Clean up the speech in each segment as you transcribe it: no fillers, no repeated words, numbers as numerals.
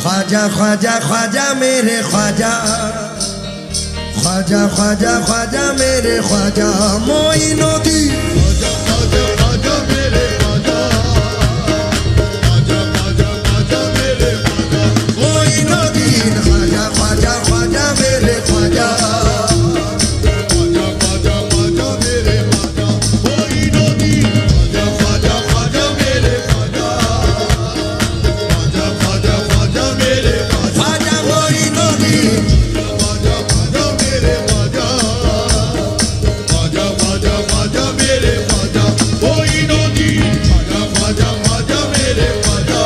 ख्वाजा ख्वाजा ख्वाजा मेरे ख्वाजा, ख्वाजा ख्वाजा ख्वाजा मेरे ख्वाजा मोइनुद्दीन, ख्वाजा ख्वाजा ख्वाजा मेरे ख्वाजा, ख्वाजा ख्वाजा ख्वाजा मेरे ख्वाजा मोइनुद्दीन, ख्वाजा ख्वाजा ख्वाजा मेरे ख्वाजा, ख्वाजा ख्वाजा ख्वाजा मेरे ख्वाजा मोइनुद्दीन, ख्वाजा ख्वाजा ख्वाजा मेरे ख्वाजा, ख्वाजा ख्वाजा ख्वाजा मेरे ख्वाजा ख्वाजा मोइनुद्दीन, ख्वाजा ख्वाजा मेरे ख्वाजा, ख्वाजा ख्वाजा ख्वाजा मेरे ख्वाजा मोइनुद्दीन, ख्वाजा ख्वाजा ख्वाजा मेरे ख्वाजा,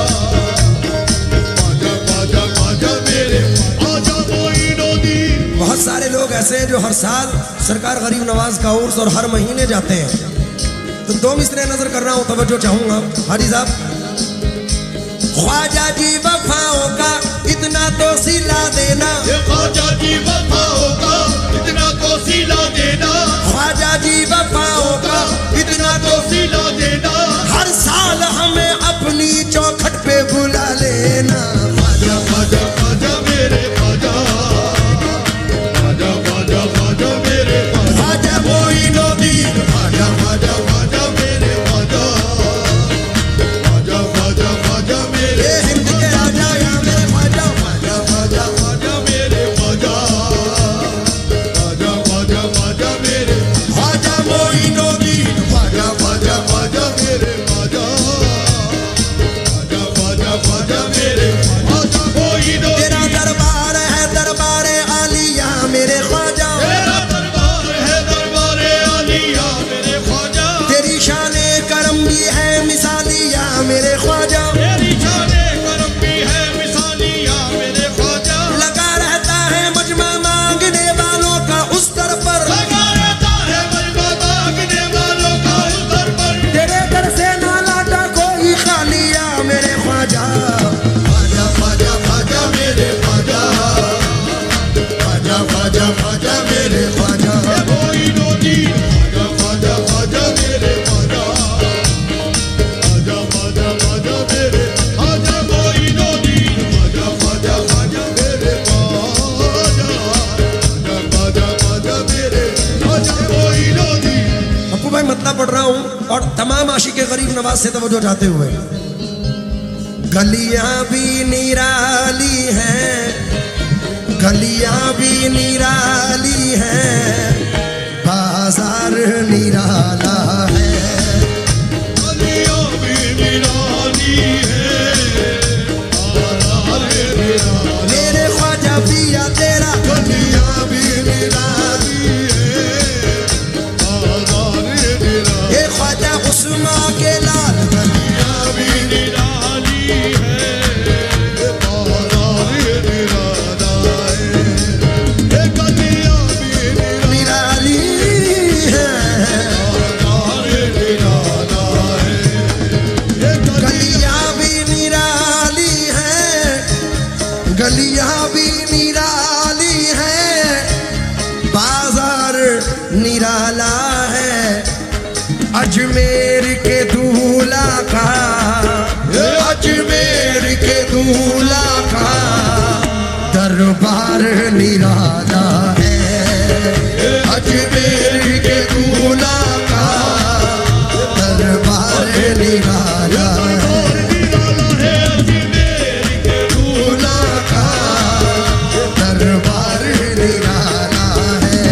ख्वाजा ख्वाजा ख्वाजा मेरे ख्वाजा मोइनुद्दीन। बहुत सारे लोग ऐसे हैं जो हर साल सरकार गरीब नवाज का उर्स और हर महीने जाते हैं। तो दो मिसरे नजर कर रहा हूं, तवज्जो चाहूंगा हाजी साहब। ख्वाजा जी वफाओं का इतना तो सिला देना, ये ख्वाजा जी वफाओं का इतना तो सिला देना, ख्वाजा जी वफाओं का इतना तो सिला देना, हर साल हमें अपनी चौखट पे बुला लेना। ख्वाजा ख्वाजा ख्वाजा मेरे ख्वाजा, ख्वाजा ख्वाजा ख्वाजा मेरे ख्वाजा, ख्वाजा मोइनुद्दीन, ख्वाजा ख्वाजा ख्वाजा मेरे ख्वाजा, ख्वाजा ख्वाजा ख्वाजा मेरे, ये हिंद के राजा या मेरे ख्वाजा, ख्वाजा ख्वाजा ख्वाजा मेरे ख्वाजा, ख्वाजा ख्वाजा ख्वाजा मेरे, ख्वाजा मोइनुद्दीन, ख्वाजा ख्वाजा ख्वाजा मेरे ख्वाजा, ख्वाजा ख्वाजा ख्वाजा मेरे ख्वाजा मोइनुद्दीन। तेरा दरबार है दरबारे आलिया मेरे ख्वाजा, तेरा दरबार है दरबारे आलिया मेरे ख्वाजा, तेरी शाने करम भी है मिसालिया मेरे ख्वाजा, तेरी शाने करम भी है मिसालिया मेरे ख्वाजा, लगा रहता है मजमा मांगने वालों का उस दर पर, लगा रहता है मजमा मांगने वालों का उस दर पर, तेरे दर से ना लाटा कोई खालिया मेरे ख्वाजा, ख्वाजा ख्वाजा ख्वाजा मेरे ख्वाजा, ख्वाजा ख्वाजा ख्वाजा मेरे ख्वाजा मोइनुद्दीन, ख्वाजा ख्वाजा ख्वाजा मेरे ख्वाजा, ख्वाजा ख्वाजा ख्वाजा मेरे ख्वाजा मोइनुद्दीन, ख्वाजा ख्वाजा ख्वाजा मेरे ख्वाजा, ख्वाजा ख्वाजा ख्वाजा मेरे ख्वाजा मोइनुद्दीन। पप्पू भाई मतलब पढ़ रहा हूँ और तमाम आशिक गरीब नवाज से तवज्जो चाहते हुए। गलियां भी निराली हैं, गलियां भी निराली हैं, बाजार निराला है, गलियां भी निराली है, बाजार निराला, मेरे ख्वाजा पिया तेरा गलियां भी निराली है, बाजार निराला, ये ख्वाजा उस्मा के लाल, गलियां भी निराली है, बाजार निराला है, ये गलियां भी निराली है, बाजार निराला है, ये गलियां भी निराली हैं, गलियां भी निराली हैं, बाजार निराला है, अजमेर के दूल्हा का, अजमेर के दूल्हा का दरबार निराला है, अजमेर के दूल्हा का दरबार निराला है, दूल्हा का दरबार निराला है,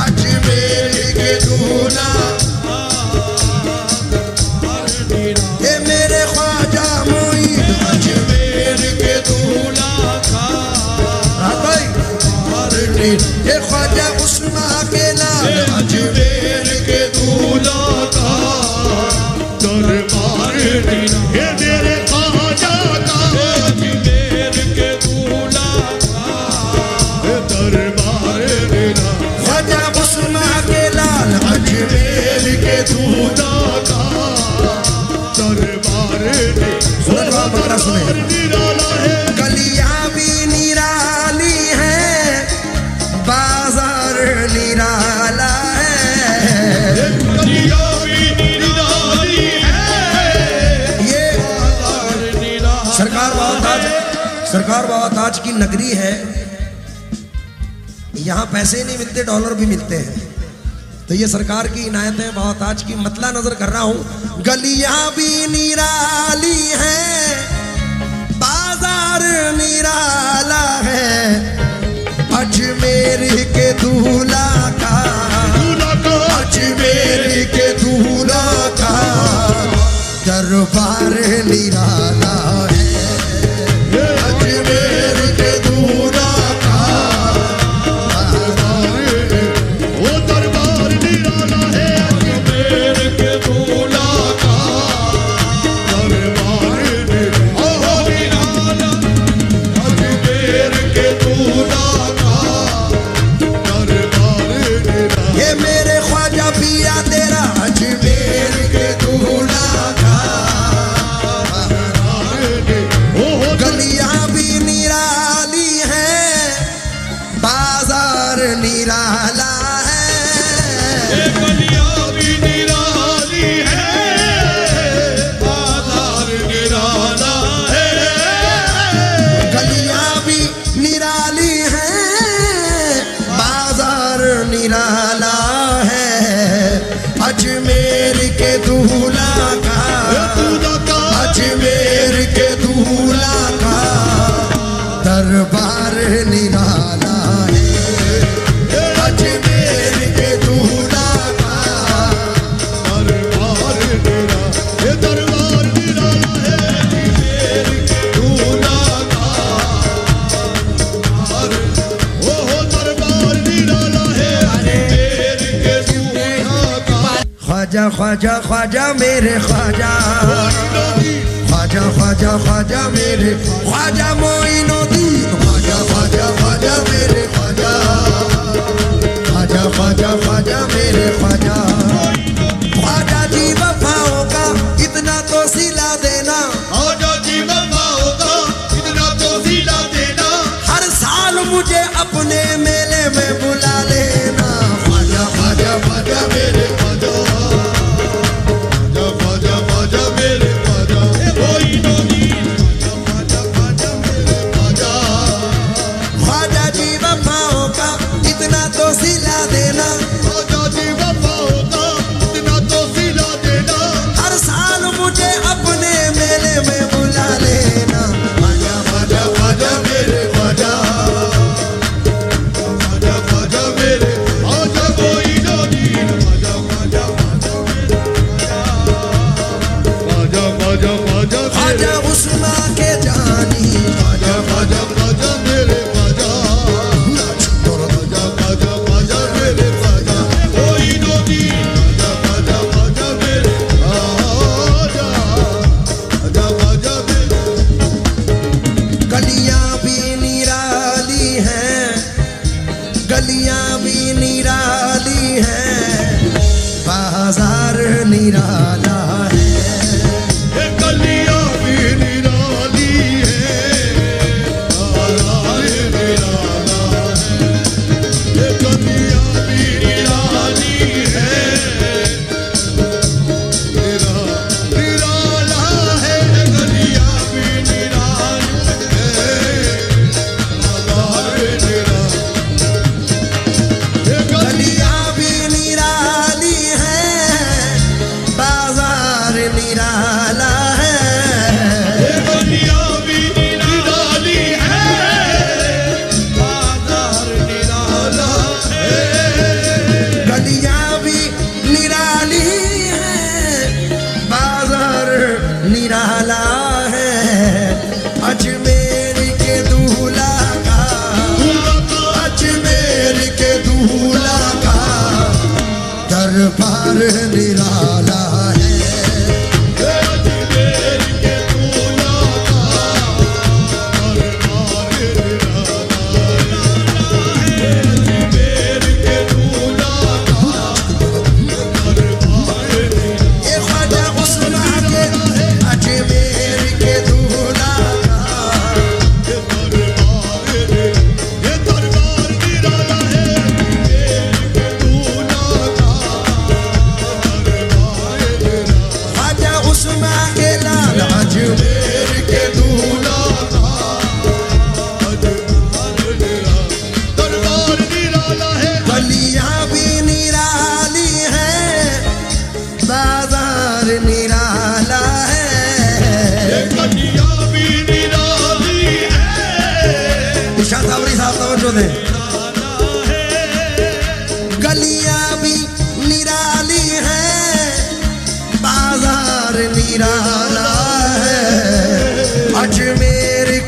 अजमेर के दूल्हा, ये मेरे ख्वाजा मोईन, अजमेर के दूल्हा का, हाँ भाई, ये ख्वाजा उस्मा के लाल, अजमेर के दूल्हा का दरबार निराला, ये मेरे ख्वाजा का अजमेर के दूल्हा का दरबार निराला, ख्वाजा उस्मा के लाल, अजमेर के दूल्हा का दरबार सुने निराला है, गलियां भी निराली हैं, बाजार सरकार बाबा ताज की नगरी है, यहाँ पैसे नहीं मिलते, डॉलर भी मिलते हैं। तो ये सरकार की इनायत है। बाबा ताज की मतला नजर कर रहा हूँ। गलियां भी निराली हैं, बाजार निराला है, अजमेर के दूल्हा का, अजमेर के दूल्हा का दरबार निराला है, अजमेर के दूल्हा का वो दरबार निराला है, अजमेर के दूल्हा का दरबार निराला, अजमेर के दूल्हा का दरबार निराला। ये मेरे ख्वाजा पिया तेरा अजमेर के दूल्हा का। गलियां भी निराली हैं, बाजार निराला है, गलियां भी निराली है, बाजार निराला है, गलियां भी निराली हैं, बाजार निराला है, अजमेर के दूल्हा का, अजमेर के दूल्हा का दरबार निराला है, अजमेर के दूल्हा का दरबार निराला, ये दरबार निराला है, अजमेर के दूल्हा का, वो दरबार निराला है, अजमेर के दूल्हा का। ख्वाजा ख्वाजा ख्वाजा मेरे ख्वाजा, ख्वाजा ख्वाजा ख्वाजा मेरे ख्वाजा मोइनुद्दीन, ख्वाजा ख्वाजा ख्वाजा मेरे ख्वाजा, ख्वाजा ख्वाजा ख्वाजा मेरे ख्वाजा। ख्वाजा जी वफाओं का इतना तो सिला देना, ख्वाजा जी वफाओं का इतना तो सिला देना, हर साल मुझे अपने मेले में बुला लेना। ख्वाजा ख्वाजा ख्वाजा मेरे ख्वाजा, ख्वाजा ख्वाजा मेरे ख्वाजा, मोइनुद्दीन, ख्वाजा ख्वाजा मेरे ख्वाजा, ख्वाजा जी वफाओं का इतना तो सिला देना, ख्वाजा जी वफाओं का इतना तो सिला देना, हर साल मुझे अपने मेले में बुला लेना। ख्वाजा ख्वाजा ख्वाजा मेरे ख्वाजा,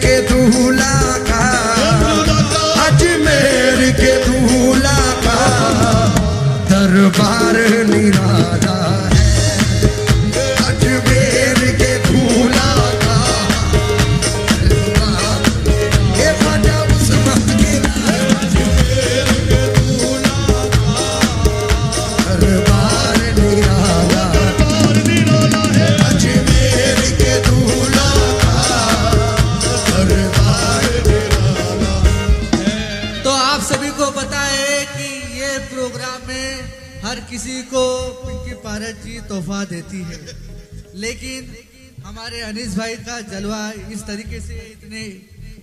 के दूल्हा का, अजमेर के दूल्हा का दरबार निराला है। अजमेर के दूल्हा का दरबार, ये ख्वाजा उस्मत के अजमेर के दूल्हा का दरबार निराला है। अजमेर के दूल्हा का दरबार निराला है। तो आप सभी को पता है कि ये प्रोग्राम में हर किसी को पिंकी पारस जी तोहफा देती है, लेकिन हमारे अनीस भाई का जलवा इस तरीके से, इतने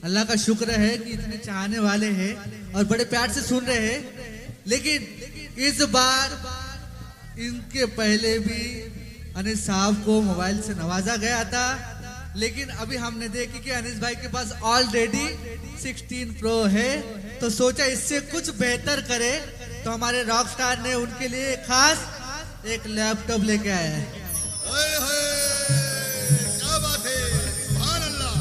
अल्लाह का शुक्र है कि इतने चाहने वाले हैं और बड़े प्यार से सुन रहे हैं। लेकिन इस बार इनके पहले भी अनीस साहब को मोबाइल से नवाजा गया था, लेकिन अभी हमने देखी कि अनीस भाई के पास ऑलरेडी 16 प्रो है, तो सोचा इससे कुछ बेहतर करे, तो हमारे रॉक स्टार ने उनके लिए खास एक लैपटॉप लेके आया है। क्या बात है, सुभान अल्लाह।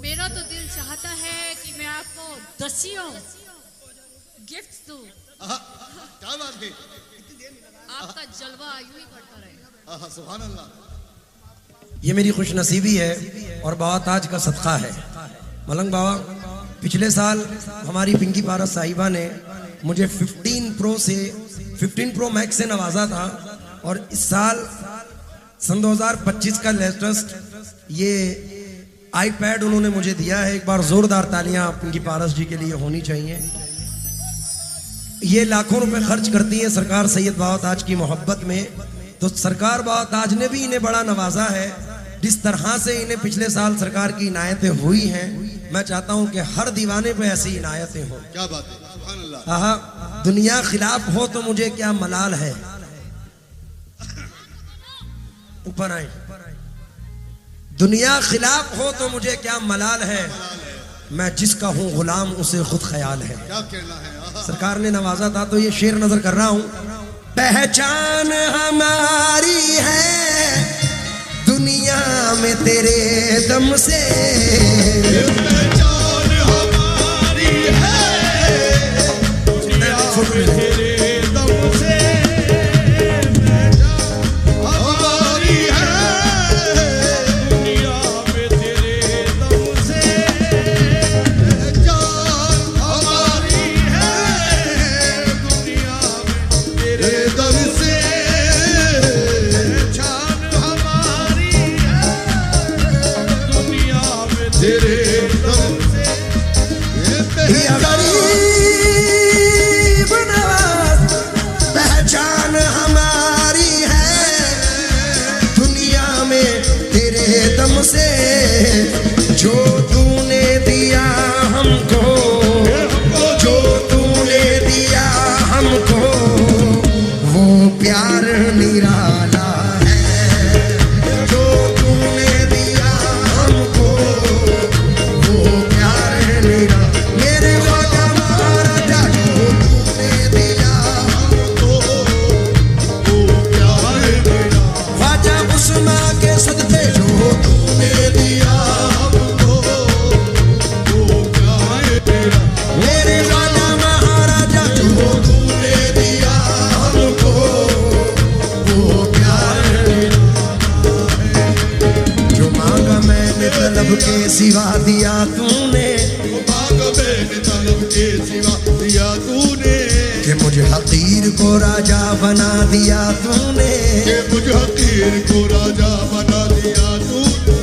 मेरा तो दिल चाहता है कि मैं आपको दसियों गिफ्ट दूं। क्या बात है, आपका जलवा यूं ही बढ़ता रहे। सुभान अल्लाह। ये मेरी खुश नसीबी है और बाबा ताज का सदका है। मलंग बाबा, पिछले साल हमारी पिंकी पारस साहिबा ने मुझे 15 प्रो मैक्स से नवाजा था, और इस साल सन 2025 का लेटेस्ट ये आईपैड उन्होंने मुझे दिया है। एक बार जोरदार तालियां पिंकी पारस जी के लिए होनी चाहिए। ये लाखों रुपए खर्च करती है सरकार सैयद बाबा ताज की मोहब्बत में, तो सरकार बाबा ताज ने भी इन्हें बड़ा नवाजा है। जिस तरह से इन्हें पिछले साल सरकार की इनायतें हुई हैं, मैं चाहता हूं कि हर दीवाने पे ऐसी इनायतें हों। क्या बात है, सुभान अल्लाह। आहा, दुनिया खिलाफ हो तो मुझे क्या मलाल है। ऊपर आए। दुनिया खिलाफ हो तो मुझे क्या मलाल है, मैं जिसका हूं गुलाम उसे खुद ख्याल है। क्या कहना है, सरकार ने नवाजा था तो ये शेर नजर कर रहा हूं। पहचान हमारी है दुनिया में तेरे दम से, पहचान हमारी है दुनिया में तेरे दम से। हमारी है दुनिया में तेरे दम से। पहचान हमारी है दुनिया में तेरे दम से। पहचान हमारी है दुनिया में तेरे दम से। या गरीब नवाज, पहचान हमारी है दुनिया में तेरे दम से। जो तूने दिया हमको, जो तूने दिया हमको, वो प्यार निराला है। जो तूने दिया हमको, वो प्यार निराला। मेरे ख्वाजा महाराजा, जो तूने दिया हमको, वो प्यार मेरा ख्वाजा उस्मा के सदके जो तूने दिया हमको, वो प्यार मेरा। मेरे ख्वाजा महाराजा, जो तूने दिया हमको, वो प्यार निराला है। जो मांगा मैंने तलब के सिवा दिया तूने, मांग मैंने तलब के सिवा दिया तूने। कि मुझे हकीर को राजा बना दिया तूने। कि मुझे हकीर को राजा बना दिया तूने।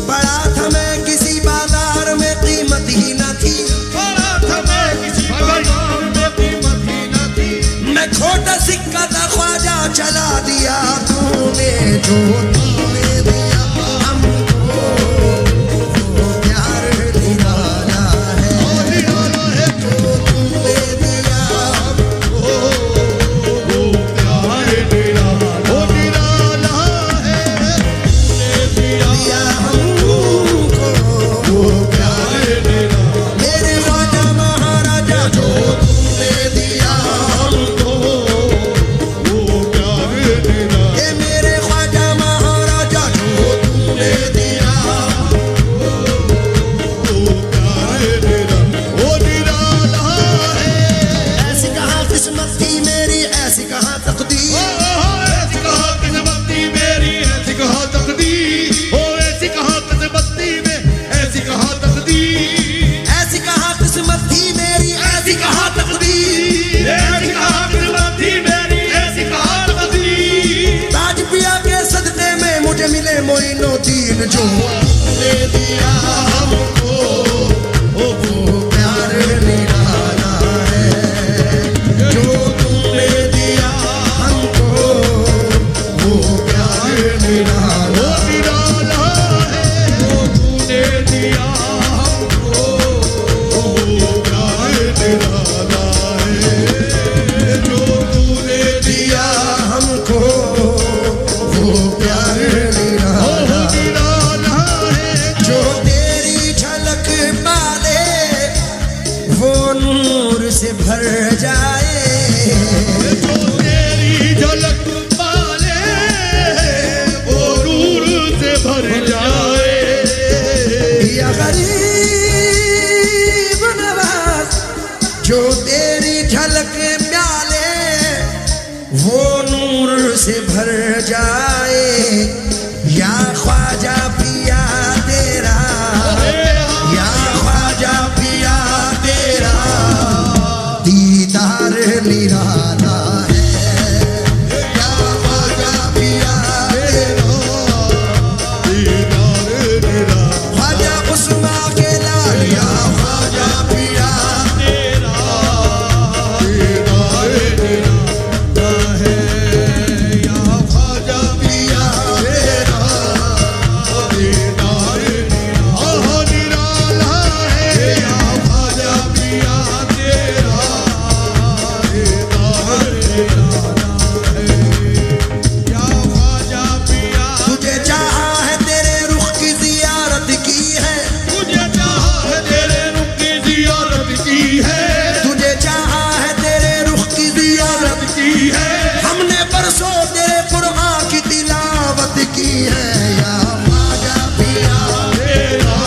बड़ा था मैं किसी बाजार में कीमत ही न थी, बड़ा था मैं किसी बाजार में कीमत ही न थी। मैं खोटा सिक्का था ख्वाजा चला दिया तूने। जो तूने दिया हमको, वो प्यार निराला है। निराला है जो तूने दिया हमको, वो प्यार मेरा। वो निराला है तूने दिया हमको, वो प्यार मेरा। मेरे ख्वाजा महाराजा, जो तूने दिया हमको, वो प्यार मेरा। ये मेरे ख्वाजा महाराजा, गरीब नवाज, जो तेरी झलक प्याले वो नूर से भर जाए। या ख्वाजा पिया तेरा, या ख्वाजा पिया तेरा दीदार निराला है। या ख्वाजा पिया तेरा ख्वाजा उस्मा के लाल, या ख्वाजा पिया तुझे चाहा है तेरे रुख की जियारत की है। तुझे चाहा है तेरे रुख की जियारत की है। तुझे चाहा है तेरे रुख की जियारत की है। हमने बरसों तेरे कुरान की तिलावत की है। या ख्वाजा पिया तेरा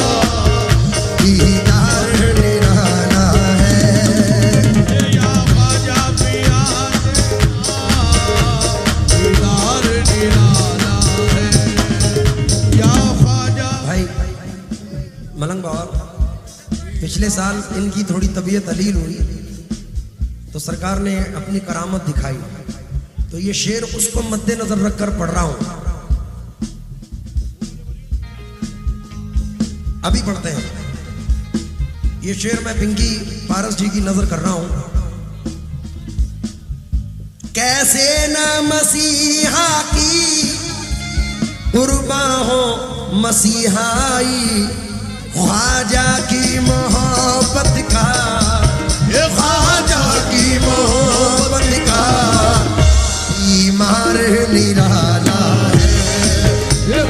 दीदार निराला है। या ख्वाजा पिया दीदार निराला है। या ख्वाजा भाई मलंग बाबा, पिछले साल इनकी थोड़ी तबीयत अलील हुई तो सरकार ने अपनी करामत दिखाई, तो ये शेर उसको मद्देनजर रखकर पढ़ रहा हूं। अभी पढ़ते हैं ये शेर। मैं पिंकी पारस जी की नजर कर रहा हूं। कैसे ना मसीहा की कुर्बान हो मसीहाई, ख्वाजा की मोहब्बत का, ख्वाजा की मोहब्बत का ईमान निराला है।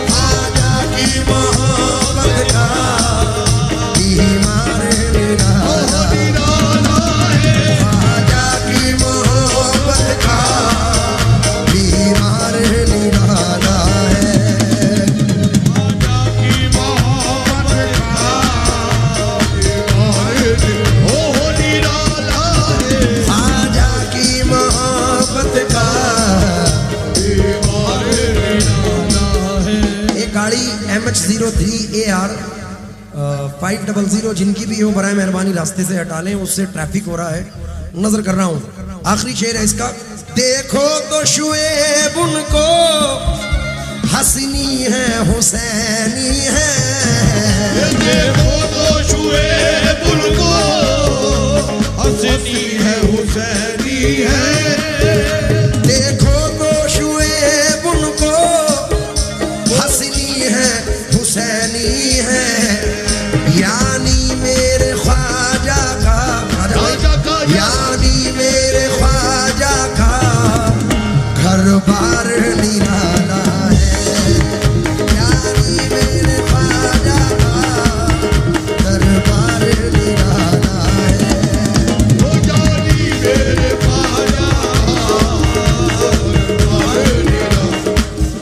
ख्वाजा की मोहब्बत का ईमान निराला है। ख्वाजा की मोहब्बत का ईमान निराला है। ख्वाजा की मोहब्बत का एक गाड़ी MH03AR 500 जिनकी भी हो बराए मेहरबानी रास्ते से हटा लें, उससे ट्रैफिक हो रहा है। नजर कर रहा हूं, आखिरी शेर है इसका। देखो तो शुएब उनको हसनी है हुसैनी है। देखो तो शुएब उनको हसनी है हुसैनी है। देखो तो शुएब उनको हसनी है हुसैनी है। यानी